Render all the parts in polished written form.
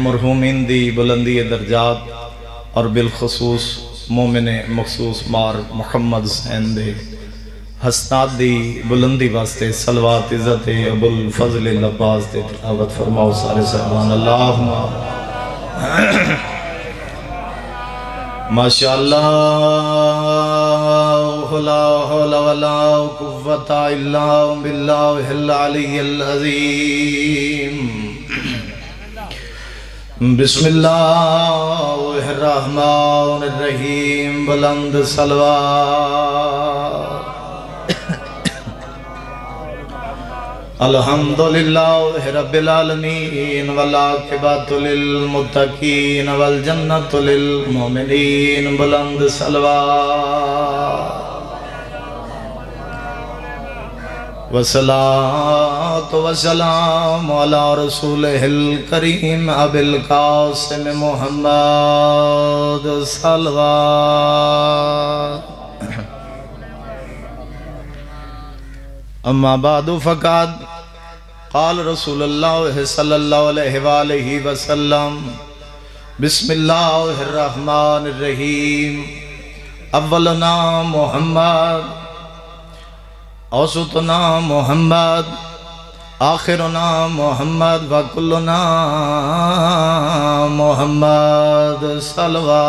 مرحومین دی بلندی درجات اور بالخصوص مومن مخصوص مار محمد حسین دے حسنات دی بلندی واسطے صلوات عزت ابو الفضل العباس دے تلاوت فرماؤ سارے صاحبان اللہم ماشاءاللہ لا حول ولا قوت الا باللہ العلی العظیم بسم اللہ الرحمن الرحیم بلند صلوات الحمدللہ رب العالمین والعاقبۃ للمتقین والجنۃ للمؤمنین بلند صلوات والصلاة والسلام علی رسولہ الکریم ابی القاسم محمد صلوات اما بعد فقد قال رسول اللہ صلی اللہ علیہ وآلہ وسلم بسم اللہ الرحمن الرحیم اولنا محمد اوسطنا محمد آخرنا محمد وکلنا محمد صلوات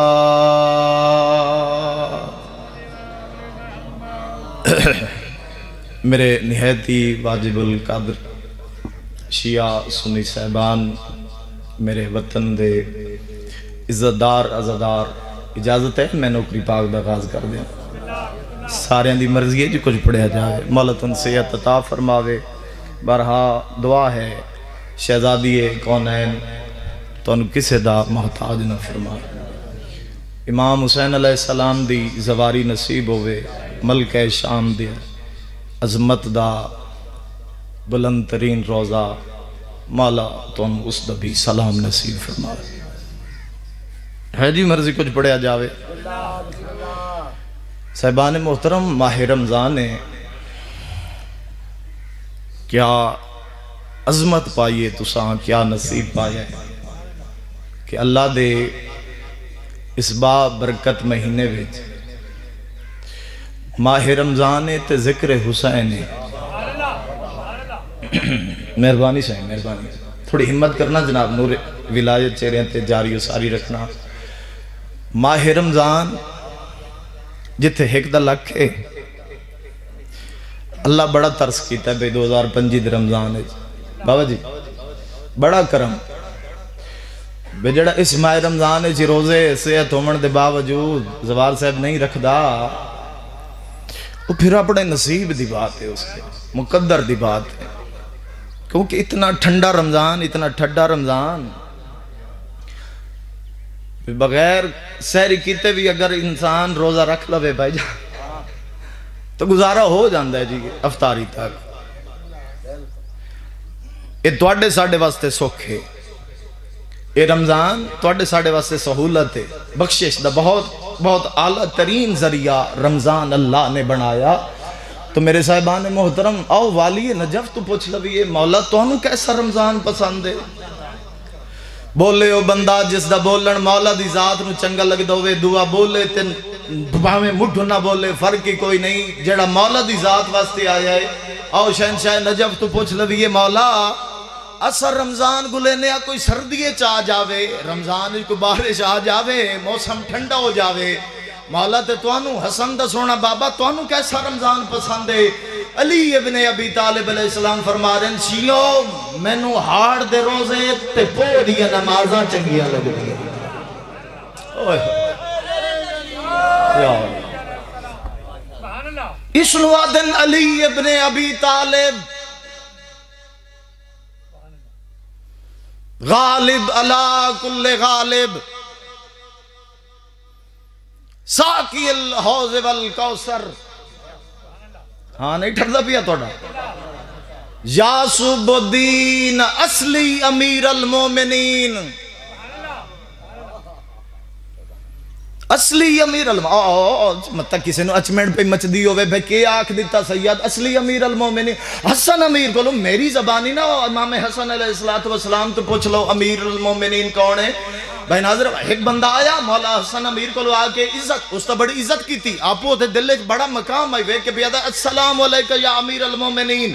میرے نہایتی واجب القدر شیعہ سنی صاحبان میرے وطن دے عزتدار عزادار اجازت ہے میں نوکری پاک دا آغاز کر دیا سارے دی مرضی ہے جو کچھ پڑھیا جائے مولا تن صحت عطا فرماوے برہا دعا ہے شہزادی کونین تو ان کسے دا محتاج نہ فرماوے امام حسین علیہ السلام دی زواری نصیب ہوئے ملک شام دی عظمت دا بلند ترین روزہ مولا تو ان اس دا بھی سلام نصیب فرماوے ہے جی مرضی کچھ پڑھیا جاوے صاحبان محترم ماہ رمضان نے کیا عظمت پائیے تساں کیا نصیب پائے کہ اللہ دے اس با برکت مہینے وچ ماہ رمضان تے ذکر حسین مہربانی سے مہربانی تھوڑی ہمت کرنا جناب نور ولایت چہرے تے جاری و ساری رکھنا ماہ رمضان جتھے ایک دا لکھ ہے اللہ بڑا ترس کیتا ہے بے 2025 رمضان ہے بابا جی بڑا کرم بے جڑا اس ماہ رمضان ہے جی روزے صحت ہومن دے باوجود زوار صاحب نہیں رکھ دا وہ پھر اپنے نصیب دی بات ہے اس کے مقدر دی بات ہے کیونکہ اتنا ٹھنڈا رمضان بغیر سحری کیتے بھی اگر انسان روزہ رکھ لوے بھائی جان تو گزارا ہو جاندہ ہے جی افطاری تک یہ توڑے ساڑھے واسطے سکھ ہے یہ رمضان توڑے ساڑھے واسطے سہولت ہے بخشش دا بہت اعلیٰ ترین ذریعہ رمضان اللہ نے بنایا تو میرے صاحبان محترم آؤ والی نجف تو پوچھ لویے مولا تو انہوں کیسا رمضان پسند ہے بولے او بندہ جس دا بولن مولا دی ذات نو چنگا لگ دوے دعا بولے تن بھاویں مٹھ نہ بولے فرق کی کوئی نہیں جڑا مولا دی ذات واسطے آیا ہے آؤ شہنشاہ نجف تو پوچھ لویے مولا اثر رمضان گلے نیا کوئی سردیے چاہ جاوے رمضان کو بارش آ جاوے موسم ٹھنڈا ہو جاوے مولا تے توانو حسن دا سونا بابا توانو کیسا رمضان پسند ہے علی ابن ابی طالب علیہ السلام فرما رہے ہیں شیعو میں نو ہاڑ دے روزے تے پوڑیا نمازاں چنگیاں لگ دیا اس وادن علی ابن ابی طالب غالب علا کل غالب ساقی الحوض والکوثر ہاں نہیں ٹھڑ دا پیا توڑا یاسب الدین اصلی امیر المومنین اصلی امیر مطلب کسی نے اچمنٹ پہ مچ دی ہوئے بھئی کہ آنکھ دیتا سید اصلی امیر المومنین حسن امیر کو لو میری زبانی نا امام حسن علیہ السلام تو پوچھ لو امیر المومنین کون ہے بھائی ناظر ایک بندہ آیا مولا حسن امیر کو لو آکے عزت اس تا بڑی عزت کی تھی آپ ہوتے دل ایک بڑا مقام آئی کہ بیادہ السلام علیکہ یا امیر المومنین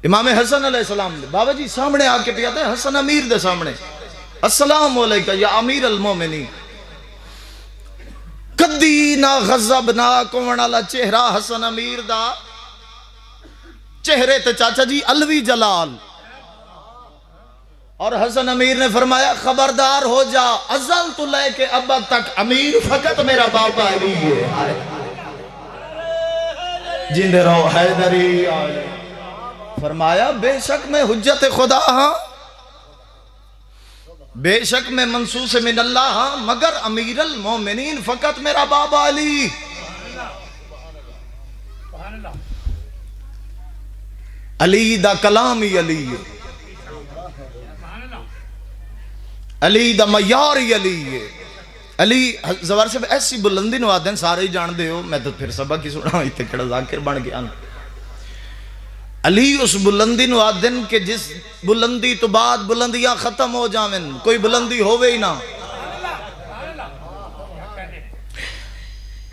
امام حسن علیہ السلام بابا جی سامنے آکے بیادہ حسن امیر دے سامنے السلام علیکہ یا امیر المومنین کدی نہ غضب نہ کونالا چہرہ حسن امیر دا چہرے تے چاچا جی الوی جلال اور حسن امیر نے فرمایا خبردار ہو جا ازل تو لے کے اب تک امیر فقط میرا باپا علی ہے جندے رہو حیدری فرمایا بے شک میں حجت خدا ہاں بے شک میں منصوص من اللہ ہاں مگر امیر المومنین فقط میرا بابا علی علی دا کلامی علی علی دا معیاری علی ہے علی زوار سے ایسی بلندی نوادن سارے ہی جان دے ہو میں تو پھر سبق کی سنا ہوئی تھے کڑا ذاکر بن گیا علی اس بلندی نوادن کہ جس بلندی تو بعد بلندیاں ختم ہو جاویں کوئی بلندی ہووے ہی نہ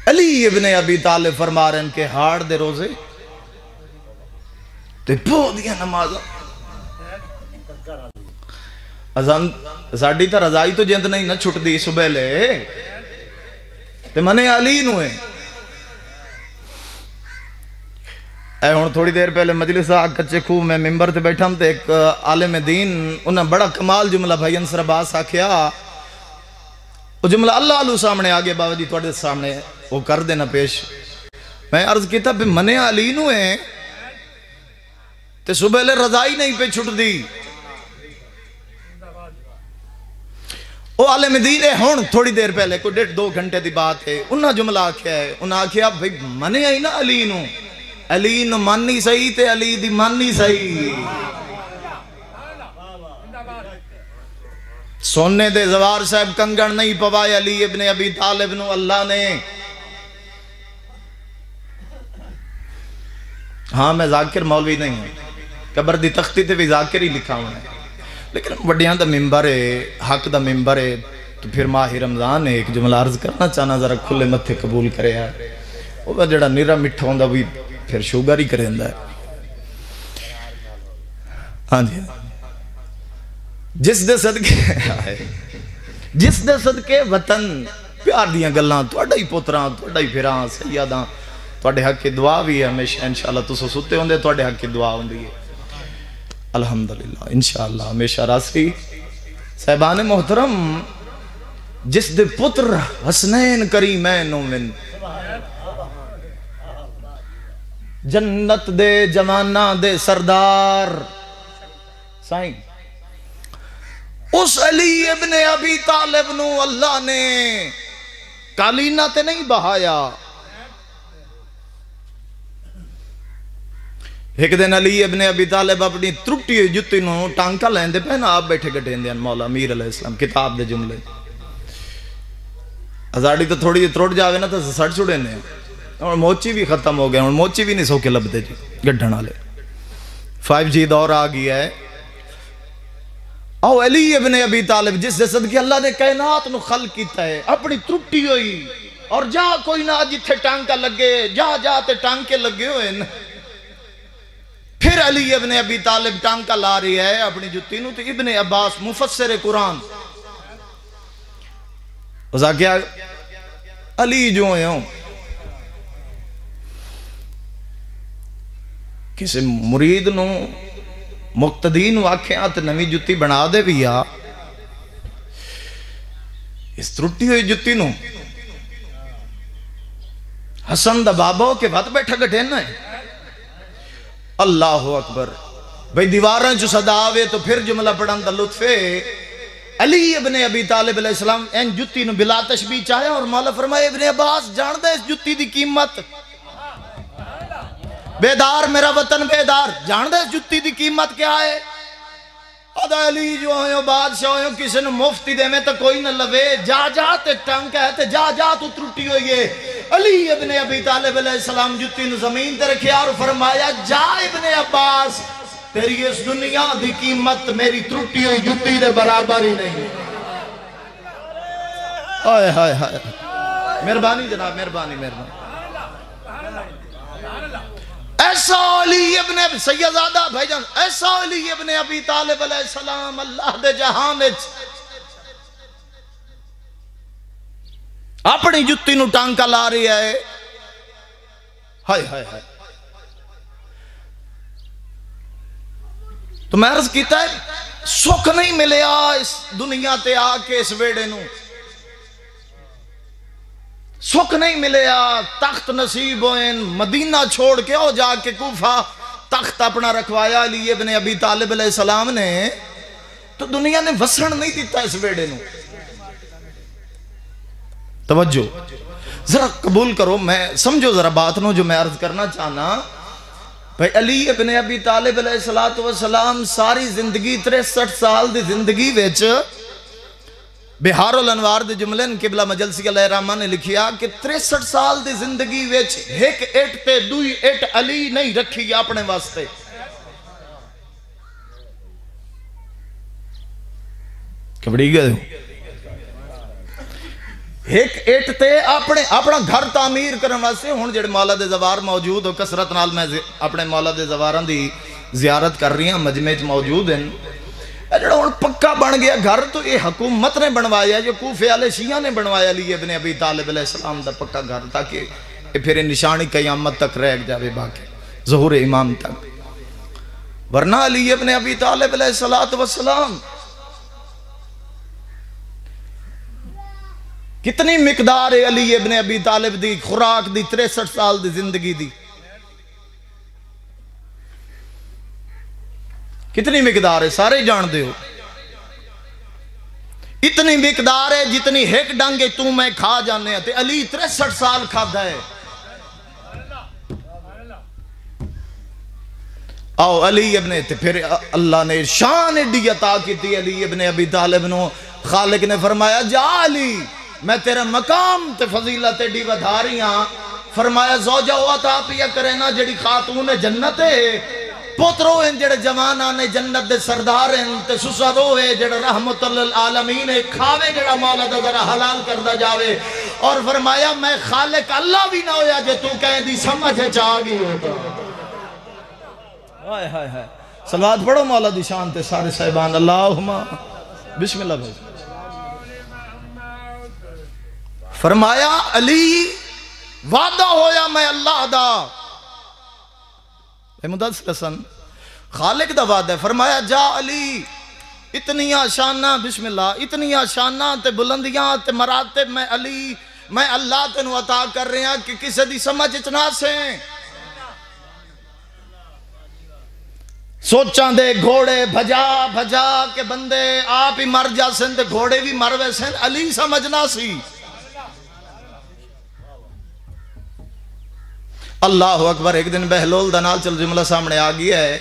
علی ابن ابی طالب فرما رہے ہیں کہ ہاڑ دے روزے تے پو دیا نمازہ ازان ساڑی تا رضائی تو جند نہیں نہ چھٹ دی صبح لے تے منے علی نوے اے ہون تھوڑی دیر پہلے مجلس کچے خوب میں ممبر تے بیٹھا ہم تے ایک عالم دین انہاں بڑا کمال جملہ بھائی انصر عباس آکھیا وہ جملہ اللہ علو سامنے آگے بابا جی توڑے سامنے وہ کر دینا پیش میں عرض کیتا پہ منے علی نوے تے صبح لے رضائی نہیں پہ چھٹ دی وہ عالم دین ہے ہون تھوڑی دیر پہلے کوئی 1.5-2 گھنٹے دی بات ہے انہاں جملہ آکھیا ہے انہاں آکھیا بھئی منے آئی نا علی نو علی نو مانی صحیح تے علی دی مانی صحیح سونے دے زوار صاحب کنگن نہیں پوائے علی ابن ابی طالب نو اللہ نے ہاں میں ذاکر مولوی نہیں ہوں قبر دی تختی تے بھی ذاکر ہی لکھا ہوں لیکن وڈیاں دا ممبر ہے حق دا ممبر ہے تو پھر ماہ رمضان ہے ایک جملہ عرض کرنا چاہنا ذرا کھلے متھے قبول کرے ہے وہ جڑا نیرہ مٹھا ہوں دا بھی پھر شوگر ہی کریں دا ہے ہاں جی جس دے صدقے وطن پیار دیاں گلاں توڑا ہی پوتراں توڑا ہی پھراں سیاداں توڑے حق کی دعا بھی ہے ہمیشہ انشاءاللہ تو ستے ہوں دے توڑے حق کی دعا ہوں دی الحمدللہ انشاءاللہ ہمیشہ راسی صاحبان محترم جس دے پتر حسنین کریمین من جنت دے جمانہ دے سردار سائن اس علی ابن ابی طالب نو اللہ نے کالینہ تے نہیں بہایا ایک دن علی ابن ابی طالب اپنی ترٹی جتی نو ٹانکا لین دے پہنا آپ بیٹھے گٹیں دیں مولا امیر علیہ السلام کتاب دے جملے ازاڑی تو تھوڑی تروٹ جاوے نا تو سڑ چھوڑے نے اور موچی بھی ختم ہو گئے اور موچی بھی نہیں سو کے لب دے جی گڑھنا لے 5G دور آ گیا ہے او علی ابن ابی طالب جس دے صدقے اللہ نے کائنات نو خلق کیتا ہے اپنی ترٹی ہوئی اور جا کوئی نہ جتھے ٹانکا لگے جا تے ٹانکے لگے ہوئے نا پھر علی ابن ابی طالب ٹانکا لا رہی ہے اپنی جتی نو تو ابن عباس مفسر قرآن اسا کیا علی جو ہیں ہوں کسی مرید نو مقتدین واقعات نوی جتی بنا دے بھی یا اس ترٹی ہوئی جتی نو حسن دا بابا کے بات بیٹھا گٹھینا ہے اللہ اکبر بھئی دیواراں جو صدا آوے تو پھر جملہ پڑھان دا لطفے علی ابن ابی طالب علیہ السلام این جتی نو بلا تشبیح چاہے اور مولا فرمائے ابن عباس جان دے اس جتی دی قیمت بیدار میرا وطن بیدار جان دے اس جتی دی قیمت کیا ہے ادا علی جو ہوئے بادشاہ ہوئے کسی نے مفتی دے میں تو کوئی نہ لوے جا جا تے ٹنگ کہتے جا جا تو ترٹی ہوئی ہے علی ابن ابی طالب علیہ السلام جتی نے زمین تے رکھیا اور فرمایا جا ابن عباس تیری اس دنیا دی قیمت میری ترٹی ہوئی جتی دے برابر ہی نہیں آئے ہائے ہائے مہربانی جناب مہربانی مہربانی ایسا علی ابن سیدزادہ بھائی جان ایسا علی ابن ابی طالب علیہ السلام اللہ دے جہان اپنی جتی نو ٹانکا لا رہی ہے ہائے ہائے ہائے تو میں عرض کیتا ہے سکھ نہیں ملیا اس دنیا تے آ کے اس ویڑے نو سکھ نہیں ملیا تخت نصیب ہوئیں مدینہ چھوڑ کے او جا کے کوفہ تخت اپنا رکھوایا علی ابن ابی طالب علیہ السلام نے تو دنیا نے وسن نہیں دیتا اس ویڑے نو توجہ ذرا قبول کرو میں سمجھو ذرا بات نو جو میں عرض کرنا چاہنا بھئی علی ابن ابی طالب علیہ السلام ساری زندگی 63 سال دی زندگی ویچ بہار الانوار دے جملن قبلہ مجلسی علیہ الرحمن نے لکھیا کہ 63 سال دی زندگی ویچ ایک ایٹ تے دوئی ایٹ علی نہیں رکھی اپنے واسطے کبڑی گئے ایک ایٹ تے اپنا گھر تعمیر کرنے واسطے ہون جڑے مولا دے زوار موجود ہو کسرت نال میں اپنے مولا دے زواراں دی زیارت کر رہی ہیں مجمع موجود ہیں جڑا ہن پکا بن گیا گھر تو یہ حکومت نے بنوایا جو کوفے والے شیعہ نے بنوایا علی ابن ابی طالب علیہ السلام دا پکا گھر تاکہ یہ پھر نشانی قیامت تک رہ جاوے باقی ظہور امام تک ورنہ علی ابن ابی طالب علیہ السلام کتنی مقدار ہے علی ابن ابی طالب دی خوراک دی 63 سال دی زندگی دی کتنی مقدار ہے سارے جان دے ہو اتنی مقدار ہے جتنی ایک ڈنگے تو میں کھا جانے ہیں علی 63 سال کھادا ہے آؤ علی ابن پھر اللہ نے شان ایڈی عطا کی تھی علی ابن ابی طالب نو خالق نے فرمایا جا علی میں تیرا مقام تے فضیلت ایڈی ودھا رہی ہاں فرمایا زوجہ ہوا تھا پیا کرے نا جڑی خاتون جنت ہے پوترو ہیں جڑے جوانان جنت دے سردار ہیں تے سسرو ہے جڑے رحمت للعالمین ہے کھاوے جڑا مولا دا ذرا حلال کردہ جاوے اور فرمایا میں خالق اللہ بھی نہ ہویا جے تو کہیں دی سمجھ چاہ گئی ہوتا ہائے ہائے ہائے صلوات پڑھو مولا دی شان تے سارے صاحبان اللہم بسم اللہ بھائی فرمایا علی وعدہ ہویا میں اللہ دا مدثر حسن خالق دا وعدہ ہے فرمایا جا علی اتنی شانہ بسم اللہ اتنی شانہ تے بلندیاں تے مراتب میں علی میں اللہ تنو عطا کر رہے ہیں کہ کسی دی سمجھ اتنا سے سوچاں دے گھوڑے بھجا بھجا کے بندے آپ ہی مر جا سن تے گھوڑے بھی مر وے سن علی سمجھنا سی اللہ اکبر ایک دن بہلول دنال چل جملہ سامنے آگئی ہے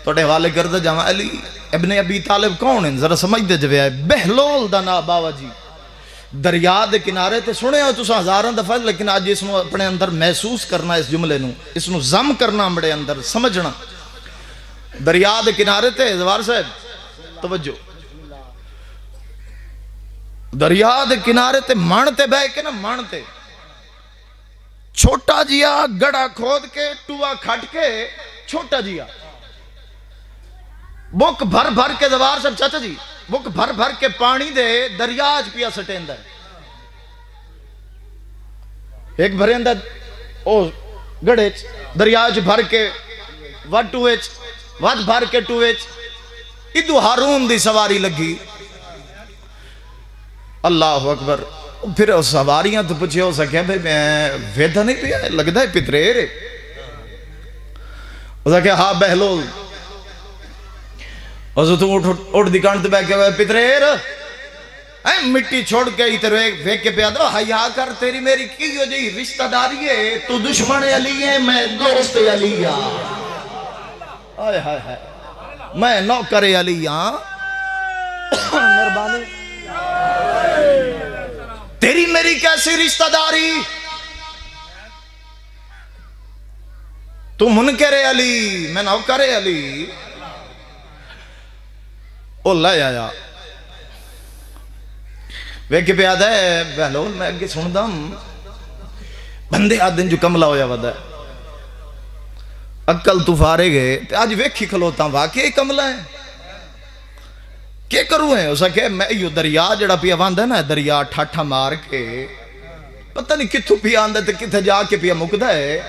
توڑے حوالے کردہ جامعہ علی ابن ابی طالب کون ہیں ذرا سمجھ دے جوے آئے بہلول دنا باوا جی دریا دے کنارے تے سنے ہو تو سا ہزاران دفعہ لیکن آج اس نو اپنے اندر محسوس کرنا اس جملے نو اس نو زم کرنا بڑے اندر سمجھنا دریا دے کنارے تے زوار صاحب توجہ دریا دے کنارے تے مانتے بے کے نا مانتے چھوٹا جیا گڑا کھود کے ٹوا کھٹ کے چھوٹا جیا بک بھر بھر کے دوار سب چاچا جی بک بھر بھر کے پانی دے دریاج پیا سٹین دے ایک بھرے اندر او گڑے دریاج بھر کے وڈ ٹویچ وڈ بھر کے ٹویچ ادو ہارون دی سواری لگی اللہ اکبر پھر سواریاں تو پچھے ہو سکے بھئی میں ویدہ نہیں پیا لگتا ہے پترے رے اس نے کہا ہاں بہلول اس نے تو اٹھ دکھانتے بے کہ پترے رے مٹی چھوڑ کے اتر ویک کے پیا دو حیاء کر تیری میری کی ہو جی رشتہ داری ہے تو دشمن علی ہے میں دوست علی آئے میں نوکر علی ہاں مہربانی تیری میری کیسی رشتہ داری تو منکر علی میں نوکر علی او لے آیا وے کے پیادہ ہے بہلول میں اگے سن دم بندے آدن جو کملا ہویا ودا ہے اکل تو فارے گئے آج ویکھی کھلوتا واقعی کملا ہے کیا کروں ہیں اسا کہ میں یہ دریا جڑا پیا واندہ نا دریا ٹھاٹھا مار کے پتہ نہیں کتھو پیا آندہ تے کتھے جا کے پیا مکدہ ہے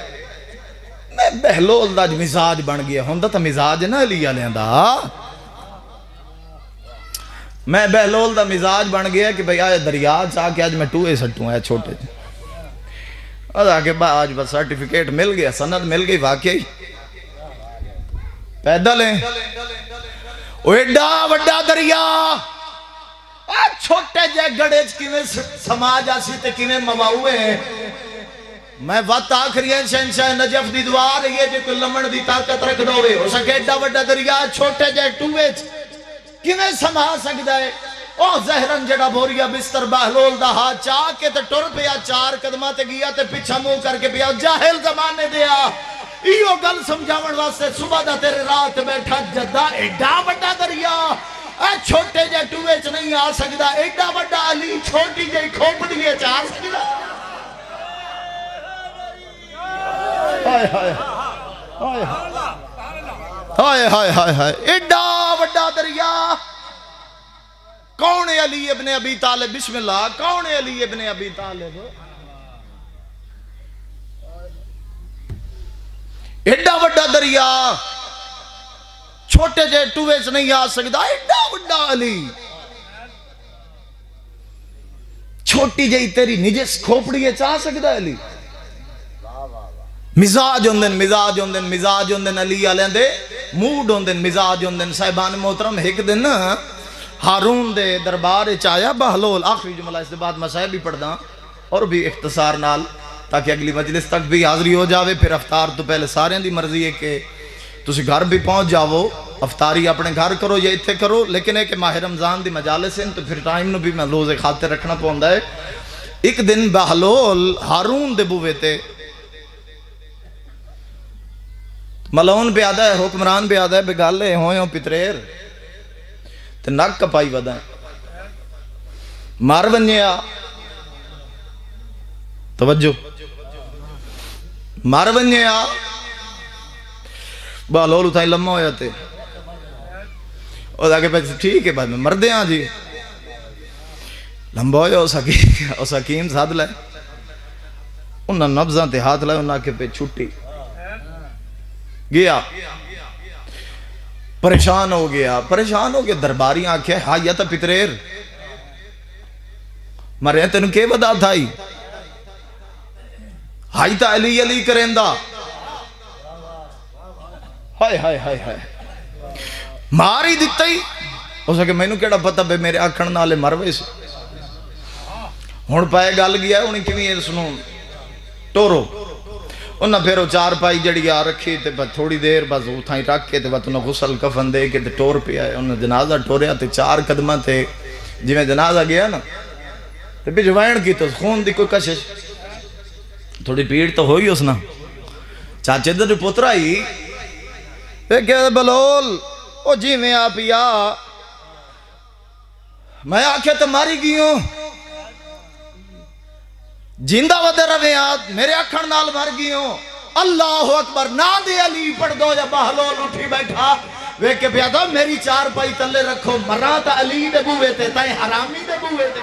میں بہلول دا مزاج بن گیا ہوندہ تا مزاج نا علی آلیاں دا میں بہلول دا مزاج بن گیا کہ بھئی آج دریا چاہ کے آج میں ٹوئے سٹوں ہے چھوٹے اور آگے با آج بس سرٹیفکیٹ مل گیا سند مل گئی واقعی پیدل ہیں ایڈا وڈا دریا چھوٹے جے گڑے کیویں سماج آسی تے کیویں مواؤے ہیں میں وقت آخری ہیں شہنشاہ نجف دی دعا رہی ہے جو کوئی لمن دی طاقت رکھ دوے ہو سکے ایڈا وڈا دریا چھوٹے جے ٹوئے کیویں سما سکتا ہے او زہرن جڑا بوریا بستر بہلول دا ہاتھ چاہ کے تے ٹر پیا 4 قدمہ تے گیا تے پیچھا منہ کر کے پیا جاہل زمانے دیا ایو گل سمجھاون واسطے صبح دا تیرے رات بیٹھا جدہ ایڈا بڑا دریا اے چھوٹے جے ٹوئے چ نہیں آ سکدا ایڈا بڑا علی چھوٹی جے کھوپڑیے چ آ سکدا ہائے ہائے ہائے ہائے ہائے ہائے ہائے ایڈا بڑا دریا کون ہے علی ابن ابی طالب بسم اللہ کون ہے علی ابن ابی طالب ایڈا وڈا دریا چھوٹے جے ٹوئے سے نہیں آ سکتا ایڈا وڈا علی چھوٹی جے تیری نجس کھوپڑی ہے چاہ سکتا علی مزاج ہوندن مزاج ہوندن مزاج ہوندن علی علیہ دے موڈ ہوندن مزاج ہوندن صاحبان محترم ایک دن ہارون دے دربار چایا بہلول آخری جملہ اس دے بعد مسائب بھی پڑھ دا اور بھی اختصار نال تاکہ اگلی مجلس تک بھی حاضری ہو جاوے پھر افطار تو پہلے سارے دی مرضی ہے کہ تسی گھر بھی پہنچ جاؤ افطاری اپنے گھر کرو یا اتھے کرو لیکن ہے کہ ماہ رمضان دی مجالس ہیں تو پھر ٹائم نو بھی میں لوزے خاطر رکھنا پہندا ہے ایک دن بہلول ہارون دے بوے تے ملون پہ آدھا ہے حکمران پہ آدھا ہے بگالے ہوئیوں پتریر تے نک کپائی ودا ہے مار ونیا توجہ مار ونیا بہلول اتھائی لمحہ ہویا تے اور آگے پیچھے ٹھیک ہے بھائی میں مردے ہاں جی لمبا ہویا اس حکیم ساتھ لائے انہاں نبضاں تے ہاتھ لائے انہاں کے پہ چھٹی گیا پریشان ہو گیا درباری آنکھیں ہائی تا پتریر مرے تینوں کے بدا تھائی ہائی تا علی علی کریں دا ہائے ہائے ہائے ہائے ماری دیتا ہی ہو سکے میں نے کیڑا پتا بے میرے آکھن نالے مروے سے ہون پائے گال گیا ہے انہیں کیویں سنو ٹورو انہاں پھر 4 پائی جڑی آ رکھی تے بس تھوڑی دیر بس اتھائیں رکھ کے تے بس انہاں غسل کفن دے کے تے ٹور پہ آئے انہاں جنازہ ٹوریا تے 4 قدمہ تے جی میں جنازہ گیا نا تے بجوائن کی تو خون دی کوئی کشش تھوڑی پیڑ تو ہوئی اس نا چاچے دے پتر آئی کہ بلول او جی میں آپ یا میں آکھے تو ماری گئی ہوں جیندہ ودے رویات میرے اکھڑ نال مر گئی ہوں اللہ اکبر نادے علی پڑھ دو یا بہلول اٹھی بیٹھا وے کے پیادہ میری 4 پائی تلے رکھو مرا تا علی دے بوے تے تائیں حرامی دے بوے تے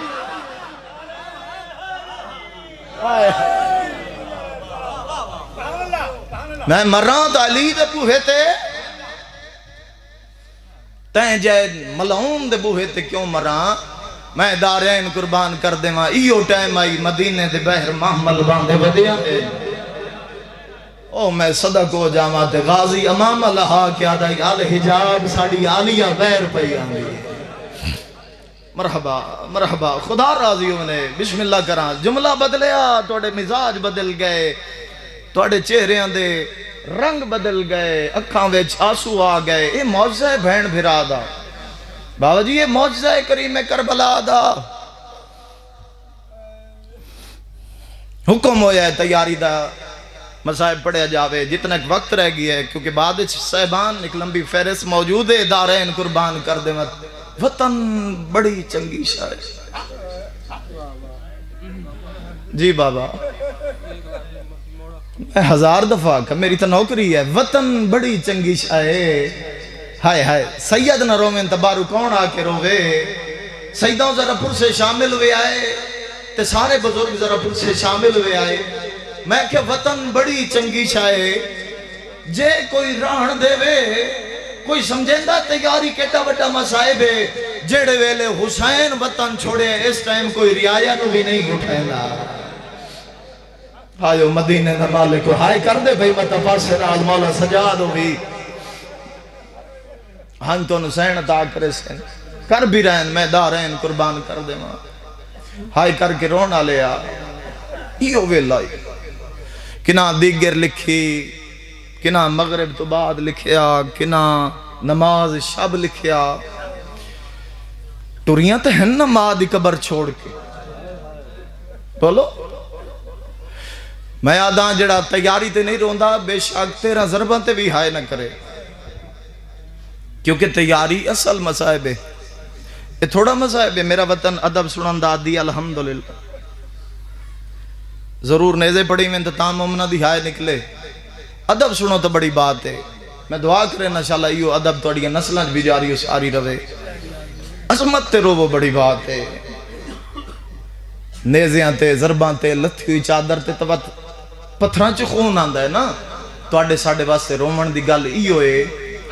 میں مرا تا علی دے بوے تے تائیں جائے ملعون دے بوے تے کیوں مرا میں دارین قربان کر دے ماں ایو ٹائم آئی مدینے دے بہر محمل باندے ودیا دے او میں صدق ہو جاما تے غازی امام اللہ کیا دائی آل حجاب ساڑی آلیہ بہر پئی آنگی مرحبا مرحبا خدا راضیوں نے بسم اللہ کران جملہ بدلیا توڑے مزاج بدل گئے توڑے چہرے آندے رنگ بدل گئے اکھاں وچ آنسو آ گئے. یہ معجزہ ہے بہن بھرا دا بابا جی, یہ معجزہ ہے کریم کربلا دا. حکم ہویا ہے تیاری دا مصائب پڑھیا جاوے جتنا ایک وقت رہ گیا ہے, کیونکہ بعد صاحبان ایک لمبی فہرست موجود ہے. دارین قربان کر دے مت, وطن بڑی چنگی شاہ ہے. جی بابا میں 1000 دفعہ کہ میری تو نوکری ہے, وطن بڑی چنگی شاہ ہے. ہائے ہائے سید نہ رومن تبارو کون آ کے روے. سیدوں ذرا پر سے شامل ہوئے آئے تے سارے بزرگ ذرا پر سے شامل ہوئے آئے. میں کہ وطن بڑی چنگی شاہ ہے. جے کوئی رہن دے وے کوئی سمجھیندہ تیاری کیٹا وٹا مسائب ہے. جیڑے ویلے حسین وطن چھوڑے اس ٹائم کوئی رعایا نو بھی نہیں اٹھائنا. آئیو مدینے دا مالک کو ہائے کر دے بھئی مطا پاسے نال مولا سجاد ہوئی. ہن تو حسین عطا کرے سین کر بھی رہن میں دارین قربان کر دے ماں. ہائے کر کے رونا لیا. ایو ویلائی کنا دیگر لکھی, کنا مغرب تو بعد لکھیا, کنا نماز شب لکھیا. ٹوریاں تے ہیں نا ماں دی قبر چھوڑ کے. بولو میں آدھاں جڑا تیاری تے نہیں روندا بے شک 13 ضرباں تے بھی ہائے نہ کرے, کیونکہ تیاری اصل مصائب ہے. یہ تھوڑا مصائب ہے. میرا وطن ادب سنن دا دی الحمدللہ. ضرور نیزے پڑھی میں انتتام مومنہ دی ہائے نکلے. ادب سنو تو بڑی بات ہے. میں دعا کریں انشاءاللہ یہ ادب توڑی نسلیں بھی جاری ساری رہے. عظمت تے رو وہ بڑی بات ہے. نیزیاں تے ضرباں تے لتھی ہوئی چادر تے توت پتھراں چ خون آندا ہے نا. تواڈے ساڈے واسطے رومن دی گل ای ہوئے.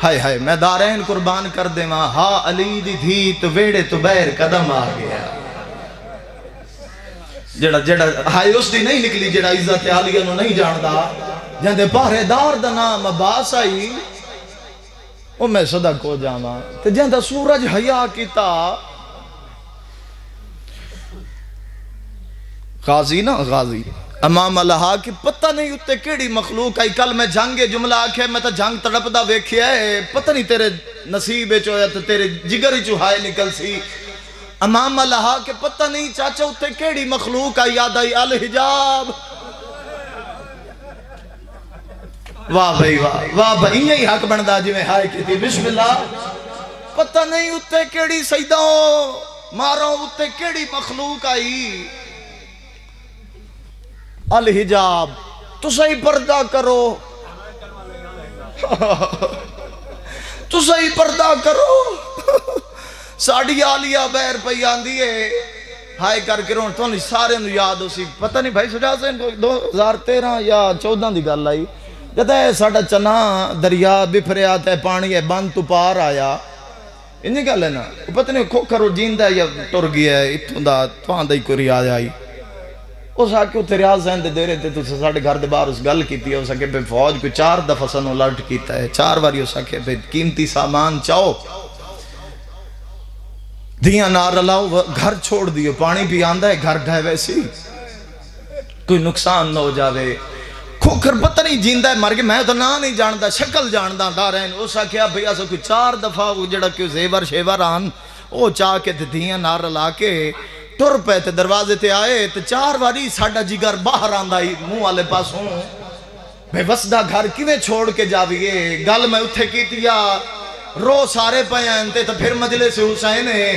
ہائے ہائے میں دارین قربان کر دے ماں. ہا علی دی دھی تو ویڑے تو بیر قدم آ گیا. جڑا ہائے اس دی نہیں نکلی جڑا عزت عالیہ نو نہیں جاندا. جاندے پہرے دار دا نام عباس آئی او میں صدق ہو جاواں. تے جاندا سورج حیا کیتا غازی نا غازی امام اللہ کی پتہ نہیں اتے کیڑی مخلوق آئی. کل میں جنگ جملہ آکھے میں تا جنگ تڑپ دا ویکھیا ہے. پتہ نہیں تیرے نصیب چو یا تیرے جگر چو ہائے نکل سی. امام اللہ کے پتہ نہیں چاچا اتے کیڑی مخلوق آئی. یاد آئی الحجاب. واہ بھائی واہ واہ بھائی یہی حق بندہ جی میں ہائے کی تھی. بسم اللہ. پتہ نہیں اتے کیڑی سیدوں ماروں اتے کیڑی مخلوق آئی. الحجاب تو صحیح پردہ کرو, تو صحیح پردہ کرو. ساڑھی آلیہ بیر پہی آندھی ہے. ہائے کر کے رون تو نہیں سارے نو یاد ہو سی. پتہ نہیں بھائی سجا سے 2013 یا 14 دی گل آئی. کہتا ہے ساڑھا چنا دریا بفرے آتا ہے پانی ہے بند تو پار آیا. انہیں گل ہے نا. پتہ نہیں کھوکھر جیندہ ہے یا ٹر گیا ہے اتھوں دا توان دائی کوئی ریاض آئی. اس آکے اتھے ریاض زہن دے رہے تھے تو ساڑھے گھر دے باہر اس گل کیتی ہے. اس آکے پہ فوج کو 4 دفعہ سنو لرٹ کیتا ہے. 4 باری اس آکے پہ قیمتی سامان چاہو دیاں نار لاؤ گھر چھوڑ دیو. پانی بھی آندہ ہے گھر ڈھائے ویسی کوئی نقصان نہ ہو جاوے. کھوکھر پتہ نہیں جیندہ ہے مر کے میں تو نہ نہیں جاندہ شکل جاندہ دارین. اس آکے آپ بھئی ایسا کوئی 4 دفعہ جڑا کیوں زیور شیور آن او چاہ کے دیاں نار لا کے ٹر پہ تے دروازے تے آئے تے 4 باری ساڑھا جگر باہر آندہ ہی منہ والے پاس ہوں. بے وسدہ گھر کیویں چھوڑ کے جاویے. گل میں اتھے کی تیا رو سارے پہنتے تو پھر مجلس حسین ہے.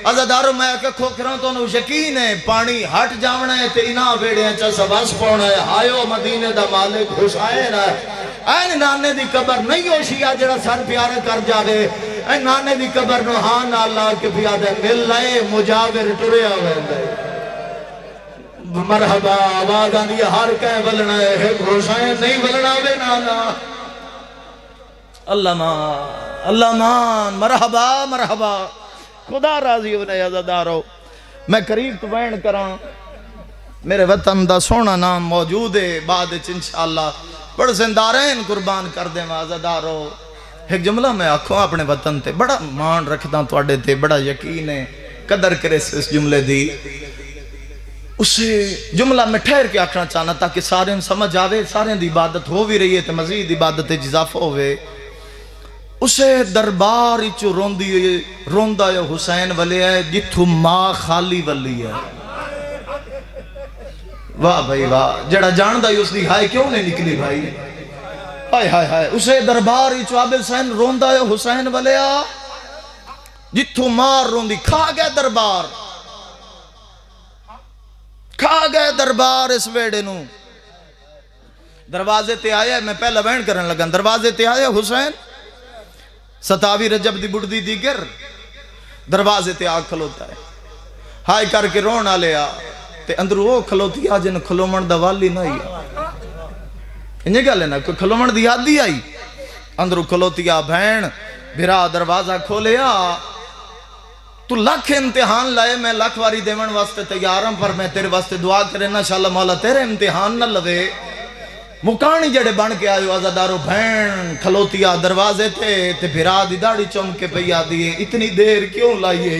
عزادارو میں کہ کھوکھروں تو نو یقین ہے پانی ہٹ جاونا ہے تے انہاں ویڑے ہیں چا سواس پونا ہے. آئیو مدینے دا مالک حسین ہے. این نانے دی قبر نہیں ہو شیعہ جڑا سر پیارے کر جاوے. این نانے دی قبر نو ہاں اللہ کے پیادے مل لائے مجاور ٹریا ہوئے دے. مرحبا آواز آنی ہر کہیں بلنا ہے حسین نہیں بلنا بے نانا. اللہ مان اللہ مان مرحبا مرحبا. خدا راضی ہونے عزادارو میں قریب تو بین کران. میرے وطن دا سونا نام موجود ہے بعد انشاءاللہ بڑھ زندارین قربان کر دیں. عزادارو ایک جملہ میں آکھوں اپنے وطن تے بڑا مان رکھتا توڑے تے بڑا یقین ہے قدر کرے اس جملے دی. اسے جملہ میں ٹھہر کے آکھنا چاہنا تاکہ سارے سمجھ آوے، سارے دی عبادت ہو بھی رہی ہے تو مزید عبادت اضافہ ہوئے. اسے دربار چو روندہ ہے حسین ولی ہے جتھو ماں خالی ولی ہے. واہ بھائی واہ، جڑا جاندہ ہی اس دی ہائے کیوں نہیں نکلی بھائی؟ ہائے ہائے ہائے. اسے دربار چو عابد حسین روندہ ہے حسین ولی ہے جتھو ماں روندی. کھا گئے دربار، کھا گئے دربار اس ویڑے نو. دروازے تے آیا، میں پہلا بین کرنے لگا، دروازے تے آیا حسین 27 رجب دی بڑھ دی دیگر دروازے تے آگ کھلوتا ہے. ہائے کر کے رونا لیا تے اندرو وہ کھلوتی آ جن کھلومن دا والی نہ آئی. انہیں کہا لینا کوئی کھلومن دی یاد دی آئی. اندرو کھلوتی آ بھین بھرا دروازہ کھولیا. تو لکھ امتحان لائے، میں لکھ واری دیون واسطے تیارم، پر میں تیرے واسطے دعا کرے انشاءاللہ مولا تیرے امتحان نہ لوے. مکانی جڑے بن کے آئیو آزادارو بھین کھلوتیا دروازے تے بھرا دی داڑی چمکے پہ آدیے. اتنی دیر کیوں لائیے؟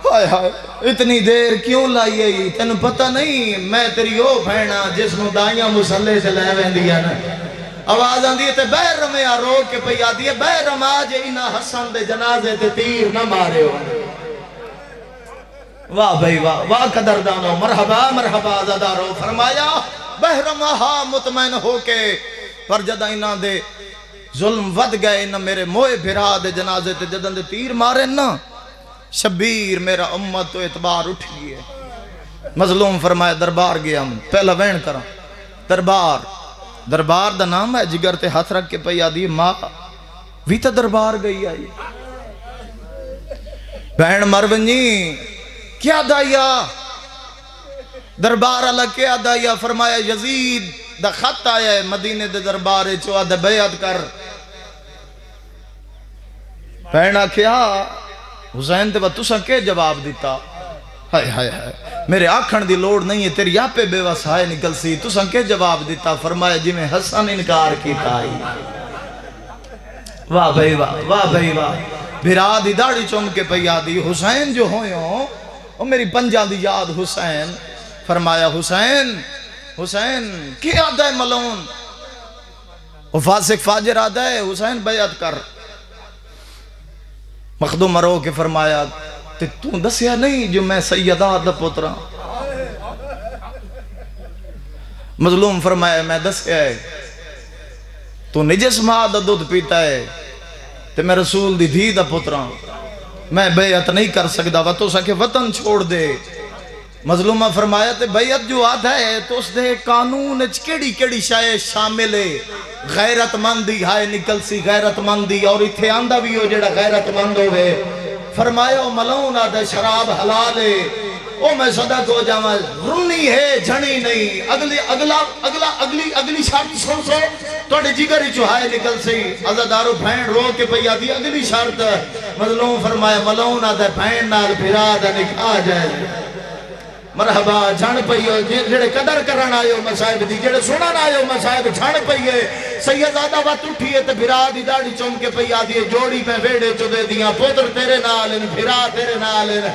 ہائے ہائے اتنی دیر کیوں لائیے؟ تینوں پتہ نہیں میں تیری او بھینا جس نو دائیاں مسلے سے لے ویندیا نا. آواز آن دیئے تے بیرم یا رو کے پہ آدیے بیرم آجے انہا حسن دے جنازے تے تیر نہ مارے ہو. واہ بھائی واہ واہ قدردانو، مرحبا مرحبا آزادارو. فرمایا بہرم آہا مطمئن ہو کے، پر جدہ انہاں دے ظلم ود گئے، انہاں میرے موئے بھرا دے جنازے تے جدہ دے تیر مارے نا. شبیر میرا امت تو اعتبار اٹھ گئے. مظلوم فرمایا دربار گیا ہم پہلا وین کرا. دربار دا نام ہے جگر تے ہاتھ رکھ کے پہ آدھی ماں بھی تا دربار گئی آئی. بہن مرونی کیا دائیا دربار اللہ کیا دائیا. فرمایا یزید دا خط آیا ہے مدینے دے دربارے چو آدھے بیعت کر. بہن کیا حسین تے بات تسا کے جواب دیتا؟ ہائے ہائے ہائے میرے آکھن دی لوڑ نہیں ہے، تیری آپ پہ بے وسائے نکل سی. تسا کے جواب دیتا؟ فرمایا جی میں حسن انکار کیتا آئی. واہ بھائی واہ واہ بھائی واہ. بھرا دی داڑی چوم کے پہ دی حسین جو ہوئیوں وہ میری پنجان دی یاد حسین. فرمایا حسین حسین کیا آدھا ہے ملون؟ وہ فاسق فاجر آدھا ہے حسین بیعت کر. مخدوم مرو کے فرمایا تو دسیا نہیں جو میں سیدہ دا پوترا. مظلوم فرمایا میں دسیا ہے تو نجس ماں دا دودھ پیتا ہے تے میں رسول دی دھی دا پوترا، میں بیعت نہیں کر سکتا و تو سکے وطن چھوڑ دے. مظلومہ فرمایا تے بیعت جو آدھا ہے تو اس دے قانون کیڑی شائع شامل ہے. غیرت مندی ہائے نکل سی غیرت مندی، اور اتھے آندہ بھی ہو جڑا غیرت مند ہوئے. فرمایا او ملون آدھا شراب حلال ہے، او میں صدق ہو جاواں رنی ہے جھنی نہیں. اگلی شرط سن سو توڑے جگری چوہائے نکل سی. عزادارو بھین رو کے پہیا دی اگلی شرط. مظلوم فرمایا ملون آدھا بھین نال بھرا دا نکاح جائے. مرحبا جھن پئیو جڑے قدر کرن آئیو مسائب دی، جڑے سنن آئیو مسائب جھن پئیے. سیدزادہ وقت اٹھیے تے بھرا دی داڑی چوم کے پئی آدھی جوڑی میں ویڑے چو دے دیاں. پوتر تیرے نال ان، بھرا تیرے نال ان،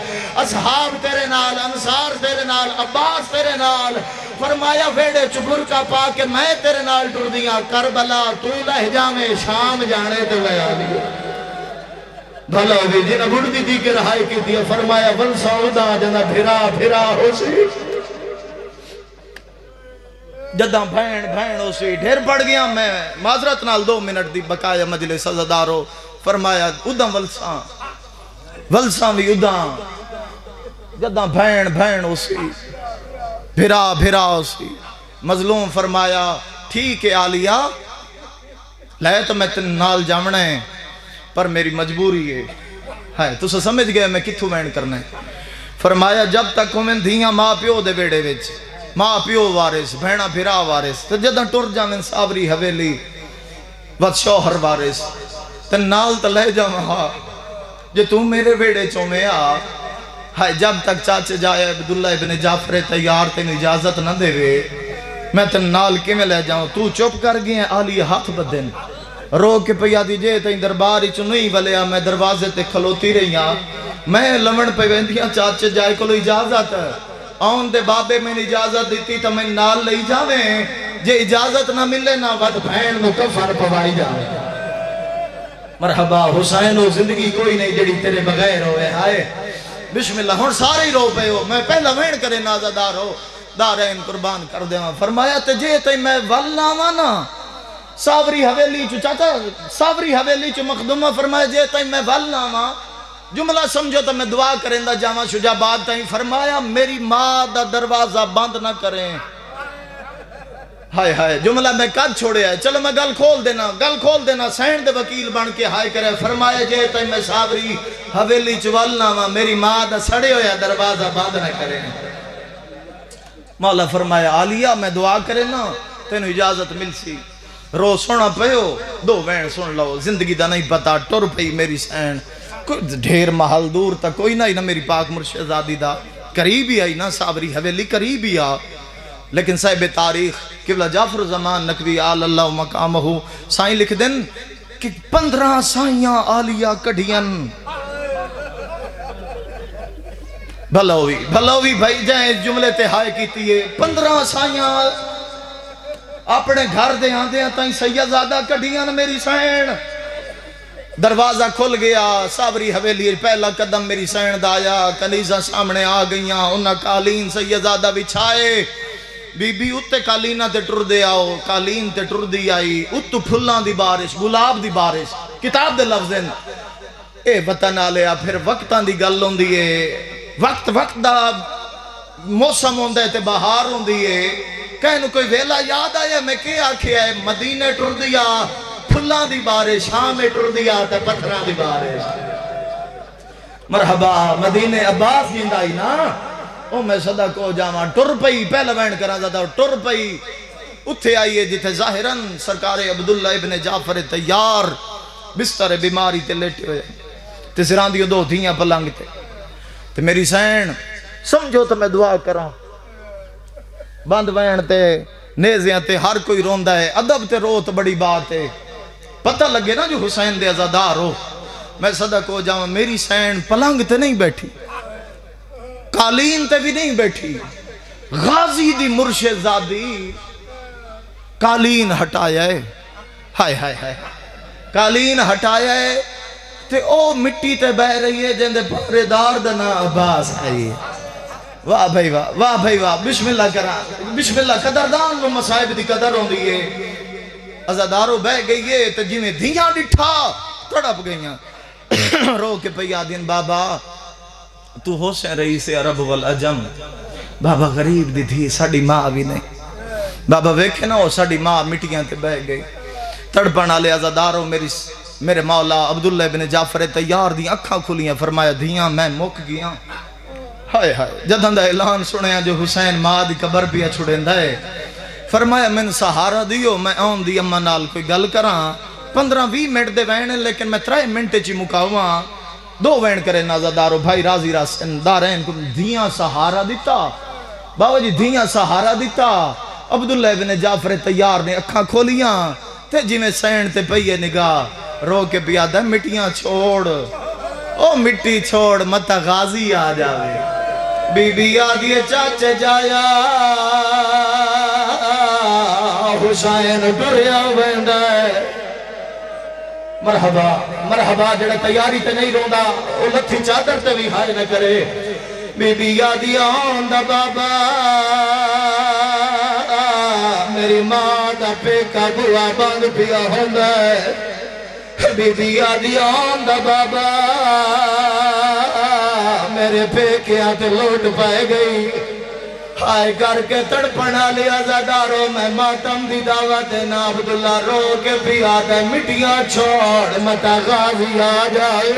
اصحاب تیرے نال، انصار تیرے نال، عباس تیرے نال. فرمایا ویڑے چو برکا پا کے میں تیرے نال ٹر دیاں. کربلا تو لہجہ میں شام جانے تے لیا دیاں. بھلا ہوئی جنہ بڑھ دی دی کے رہائی کی دیا. فرمایا ون سعودہ جنہ بھرا ہو سی. جدہ بھین ہو سی ڈھیر پڑ گیا. میں معذرت نال 2 منٹ دی بقایا مجلس عزادارو. فرمایا ادھاں ولساں بھی ادھاں. جدہ بھین ہو سی بھرا ہو سی. مظلوم فرمایا ٹھیک ہے آلیا لائے تو میں تن نال جامنا ہے پر میری مجبوری ہے. تو سمجھ گئے میں کتھوں وین کرنا ہے. فرمایا جب تک ہمیں دھیاں ماں پیو دے بیڑے وچ، ماں پیو وارث بھینا بھرا وارث، تو جدہ ٹر جاویں سابری حویلی وقت شوہر وارث تے نال تے لے جاواں. جے تو میرے بیڑے چوں میں آ ہائے جب تک چاچے جائے عبداللہ ابن جعفر تیار تین اجازت نہ دے وے میں تے نال کے میں لے جاؤں. تو چپ کر گئے آلی ہاتھ بدن رو کے پیا دیجئے تین درباری چو نہیں ولیا. میں دروازے تے کھلوتی رہی ہاں. میں لمن پہ ویندیاں چاچے جائے کو اجازت آن دے بابے میں اجازت دیتی تو میں نال لئی جاویں جے اجازت نہ ملے نہ ود بھین نو کفن پوائی جاویں مرحبا حسین ہو زندگی کوئی نہیں جڑی تیرے بغیر ہوئے ہائے بسم اللہ ہون سارے ہی رو پے ہو میں پہلا وین کرے نازدار ہو دارین قربان کر دے فرمایا تے جے تے میں ولنا نا ساوری حویلی چو چاچا ساوری حویلی چو مخدومہ فرمایا جے تے میں ولنا جملہ سمجھو تو میں دعا کریں دا جامع شجاباد تائیں فرمایا میری ماں دا دروازہ بند نہ کریں ہائے ہائے جملہ میں کد چھوڑے ہے چلو میں گل کھول دینا سین دے وکیل بن کے ہائے کرے فرمایا جے تائیں میں ساوری حویلی چوالنا میری ماں دا سڑے ہویا دروازہ بند نہ کریں مولا فرمایا عالیہ میں دعا کرے نا تینوں اجازت مل سی رو سونا پیو دو وین سن لو زندگی دا نہیں پتا ٹر پئی میری سین ڈھیر محل دور تا کوئی نہ میری پاک مرشدزادی دا قریب ہی آئی نا سابری حویلی قریب ہی آ لیکن صاحب تاریخ قبلہ جعفر زمان نقوی آل اللہ مقامہ سائیں لکھ دن کہ 15 سائیاں آلیہ کڑھین بھلوی بھائی جائیں جملے تے ہائے کیتی ہے 15 سائیاں اپنے گھر دے آندے ہیں تائیں سیدزادہ کڑھین میری سین دروازہ کھل گیا سابری حویلی پہلا قدم میری سین دایا کنیزہ سامنے آ گئیاں انہاں قالین سیدزادہ بچھائے بی بی اتے قالینہ تے ٹر دے آؤ قالین تے ٹر دی آئی اتو پھلاں دی بارش گلاب دی بارش کتاب دے لفظیں اے وطن آلیا پھر وقتاں دی گل ہوں دیئے وقت دا موسم ہوں دے تے بہار ہوں دیئے کہیں کوئی ویلا یاد آیا میں کیا کیا ہے مدینے ٹر دیا پھلاں دی بارش شام ٹر دیا تے پتھراں دی بارش مرحبا مدینے عباس جیندائی نا او میں صدا کو جاما ٹر پئی پہلا وین کرا زیادہ ٹر پئی اتھے آئیے جتے ظاہراً سرکار عبداللہ ابن جعفر تیار بستر بیماری تے لیٹے ہوئے تے سران دیو دو دھیاں پلنگ تے میری سین سمجھو تو میں دعا کرا بند وین تے نیزیاں تے ہر کوئی روندہ ہے ادب تے رو تو بڑی بات ہے پتہ لگے نا جو حسین دے عزادار ہو میں صدا کو جاما میری سین پلنگ تے نہیں بیٹھی قالین تے بھی نہیں بیٹھی غازی دی مرشدزادی قالین ہٹایا ہے ہائے ہائے ہائے قالین ہٹایا ہے تے او مٹی تے بہ رہی ہے جن دے پارے دار دنا عباس آئی واہ بھائی واہ بسم اللہ کرا بسم اللہ قدردان لو مسائب دی قدر ہوں دیئے عزادارو بہ گئی ہے تے جی میں دھیاں ڈٹھا تڑپ گئیاں رو کے پیا دین بابا تو حسین رئیس عرب والعجم بابا غریب دی تھی ساڑی ماں بھی نہیں بابا ویکھے نا وہ ساڑی ماں مٹیاں تے بہ گئی تڑپن آلے عزادارو میرے مولا عبداللہ ابن جعفر تیار دی اکھاں کھلیاں فرمایا دھیاں میں مک گیاں ہائے ہائے جدھن دا اعلان سنیا جو حسین ماں دی قبر پیا چھڑیں دائے فرمایا من سہارا دیو میں آن دی اممہ نال کوئی گل کراں 15-20 منٹ دے وین لیکن میں 3 منٹ چی مکاواں دو وین کرے نازدارو بھائی راضی راسن دارین کو دھیاں سہارا دیتا بابا جی دھیاں سہارا دیتا عبداللہ ابن جعفر تیار نے اکھاں کھولیاں تے جی میں سین تے پئیے نگاہ رو کے پیادہ مٹیاں چھوڑ او مٹی چھوڑ متا غازی آ جاوے بی بی آدھیے چاچے جایا حسین ڈریا ویندا ہے مرحبا جڑا تیاری تے نہیں روندا او لتھی چادر تے بھی ہائے نہ کرے بی بی آدھی آندا بابا میری ماں دا پیکا بوا بند پیا ہوندا ہے بی بی آدھی آندا بابا میرے پیکیاں تے لوٹ پائے گئی ہائے کر کے تڑپنا لیا زدارو میں ماتم دی دعوت نا عبداللہ رو کے پیا دے مٹیاں چھوڑ متا غازی آ جائے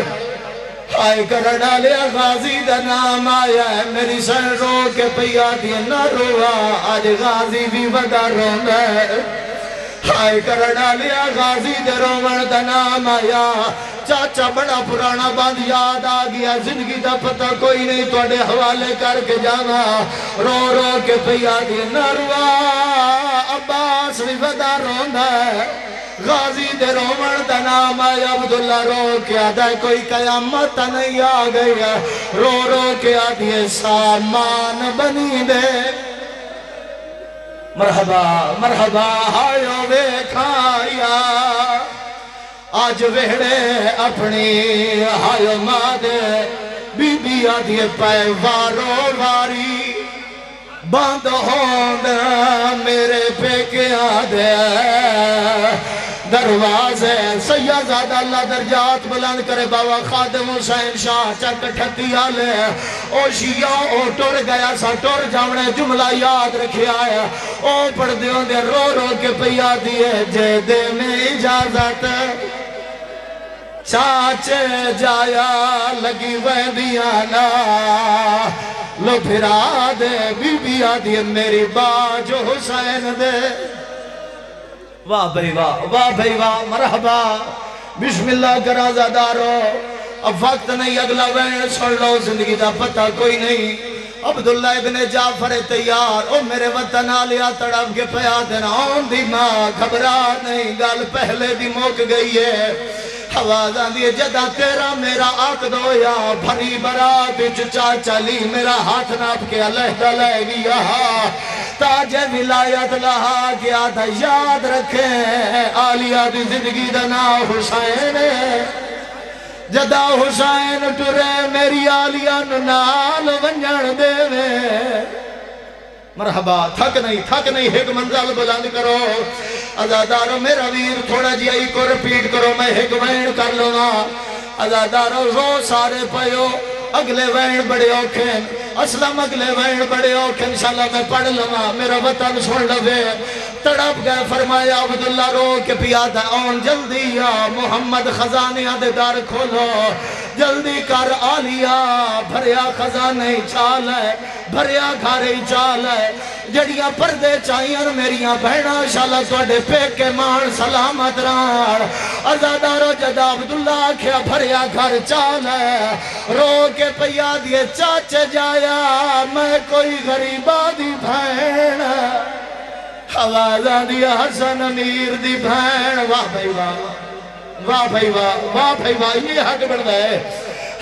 ہائے کرنا لیا غازی دا نام آیا ہے میری سن رو کے پیا دی نہ روا آج غازی بھی ودا روندہ ہے ہائے کرنا لیا غازی دے رومن دا نام آیا چاچا بڑا پرانا باندھ یاد آ گیا زندگی دا پتہ کوئی نہیں توڑے حوالے کر کے جانا رو رو کے پیا دی نروا عباس بھی ودا روندہ ہے غازی دے رومن دا نام آیا عبداللہ رو کے آدھا کوئی قیامت نہیں آ گئی رو رو کے آدھے سامان بنی دے مرحبا مرحبا ہائیو بے کھایا آج ویڑے اپنی ہائیو ماں دے بی بی آدھے پائے وارو واری بند ہوند میرے پہ کیا دے دروازے سیدزادہ اللہ درجات بلند کرے بابا خادم حسین شاہ چک ٹھتی آلے او شیعہ او ٹور گیا سا ٹور جامنے جملہ یاد رکھے آیا او پڑھ دیوں دے رو رو کے پیا دیئے جے دے میں اجازت چاچے جایا لگی ویندیانا لو پھرا دے بی بی آدھی میری باج حسین دے واہ بھائی واہ مرحبا بسم اللہ کرا زادارو اب وقت نہیں اگلا وین سن لو زندگی دا پتہ کوئی نہیں عبداللہ ابن جعفر تیار او میرے وطن آلیا تڑپ کے پیا دینا آن دی ماں گھبرا نہیں گل پہلے دی موک گئی ہے آواز آندھی جدہ تیرا میرا عقد ہویا بھری برات چچا چلی میرا ہاتھ ناپ کے علیحدہ لے گیا تاج ولایت لہا کیا تھا یاد رکھیں آلیہ دی زندگی دنا حسین جدہ حسین ٹرے میری آلیہ نال ونجن دے میں مرحبا تھک نہیں ایک منزل بلند کرو ازادارو میرا ویر تھوڑا جی آئی کو رپیٹ کرو میں ایک وین کر لوں گا ازادارو رو سارے پیو اگلے وین بڑے اوکھیں اسلام اگلے وین بڑے اوکھیں انشاءاللہ میں پڑھ لوں گا میرا وطن سن لوے تڑپ گئے فرمایا عبداللہ رو کے پیادہ آن جلدی یا محمد خزانیہ دے دار کھولو جلدی کر آلیا بھریا خزانے چال ہے بھریا گھارے چال ہے جڑیاں پردے چاہیاں میریاں بہنا شالہ توڑے پیک کے مان سلامت ران ازادارو جدہ عبداللہ کیا بھریا گھر چال ہے رو کے پیا دیے چاچے جایا میں کوئی غریبہ دی بہن آوازاں دیا حسن امیر دی بہن واہ بھائی واہ یہ حق بڑھتا ہے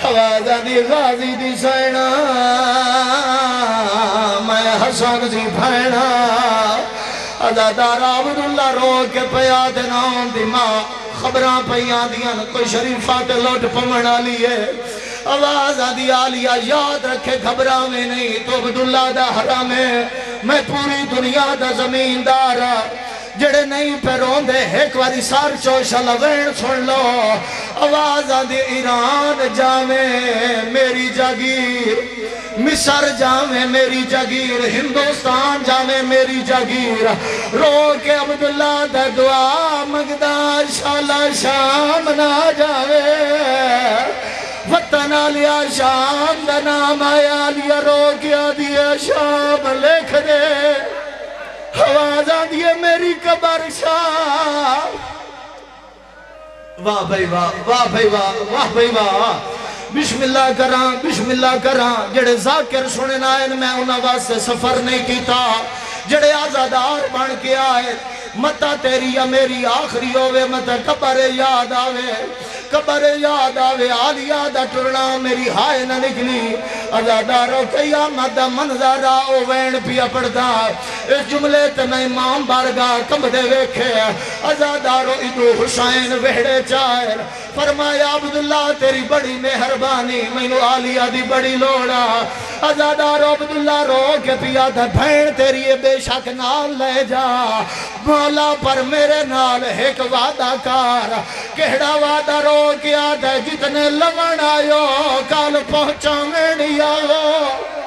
آوازاں دی غازی دی سینا میں حسن دی بہن ازادارہ عبداللہ رو کے پیا دنان دی ماں خبراں پیاں دیاں کوئی شریفات لوٹ پمنا لیے آواز آدھی آلیا یاد رکھے گھبرا میں نہیں تو عبداللہ دا حرام ہے میں پوری دنیا دا زمیندارا جڑے نہیں پیرون دے ایک واری سار چوشا لغین سن لو آواز آدھی ایران جامیں میری جاگیر مصر جامیں میری جاگیر ہندوستان جامیں میری جاگیر رو کے عبداللہ دا دعا مگدہ شالہ شام نہ جاوے وطن آلیا شام دا نام آیا لیا رو کیا دیا شام لکھ دے آوازاں دیے میری قبر شام واہ بھائی واہ بسم اللہ کران جڑے ذاکر سنن آئے میں انہاں واسطے سفر نہیں کیتا جڑے آزادار بن کے آئے متا تیری یا میری آخری ہوئے متا قبر یاد آوے آلیا دا ٹرنا میری ہائے نہ نکلی ازادارو قیامت دا منظرہ او وین پیا پڑتا اس جملے تے میں امام بارگاہ کم دے ویکھے ازادارو ادو حسین ویڑے چائر فرمایا عبداللہ تیری بڑی مہربانی مینو آلیا دی بڑی لوڑا ازادارو عبداللہ رو کے پیا دا بھین تیری بے شک نال لے جا مولا پر میرے نال ایک وعدہ کار کہڑا وعدہ رو کیا دے جتنے لمن آئیو کال پہنچا میں آئیو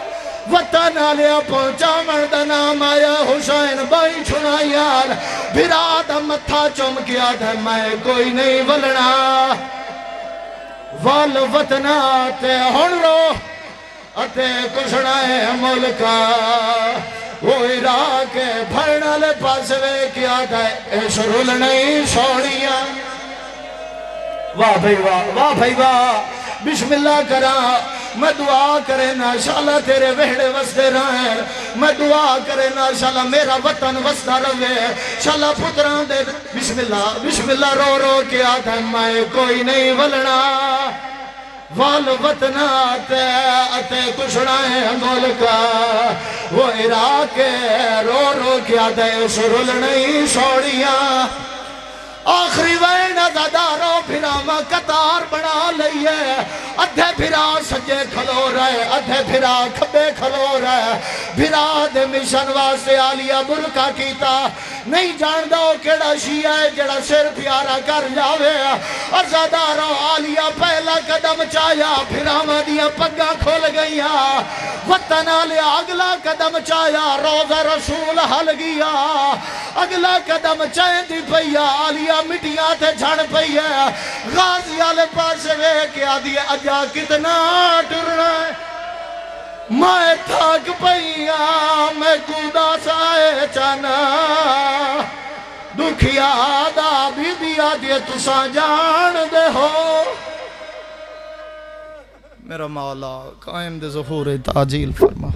وطن آلیا پہنچا مرد نام آیا حسین بائی چھنا یار بھرا دا متھا چم کیا دے میں کوئی نہیں ولنا وال وطنہ تے ہن رو اتے کشنا ہے ملکا وہ عراق بھرنا لے پاسوے کیا دے اس رول نہیں سوڑیاں واہ بھائی واہ بسم اللہ کرا میں دعا کرے نا شاءاللہ تیرے وحڑے وستے رہیں میں دعا کرے نا شالا میرا وطن وسدا رہے شالا پتران دے بسم اللہ رو رو کے آتا میں کوئی نہیں ولنا وال وطن آتے کشڑا ہے ملکا وہ عراق رو رو کے آتا ہے سرل نہیں سوڑیاں آخری وین ازادارو پھرا ماں قطار بنا لئیے ادھے پھرا سجے کھلو رہے ادھے پھرا کھبے کھلو رہے پھرا دے مشن واسے آلیا برکا کیتا نہیں جان دو کیڑا شیعہ ہے جڑا سر پیارا کر جاوے ازادارو آلیا پہلا قدم چایا پھرا ماں دیا پگا کھول گیا وطن آلیا اگلا قدم چایا روزہ رسول حل گیا اگلا قدم چاہیں دی پیا آلیا مٹیاں تے جھڑ پئی ہے غازی آلے پاسے وے کے آدھی اجا کتنا ٹرنا ہے میں تھاک پئیا میں کودا سائے چانا دکھیا دا بھی دیا دیے تسا جان دے ہو میرا مولا قائم دے ظہور تعجیل فرما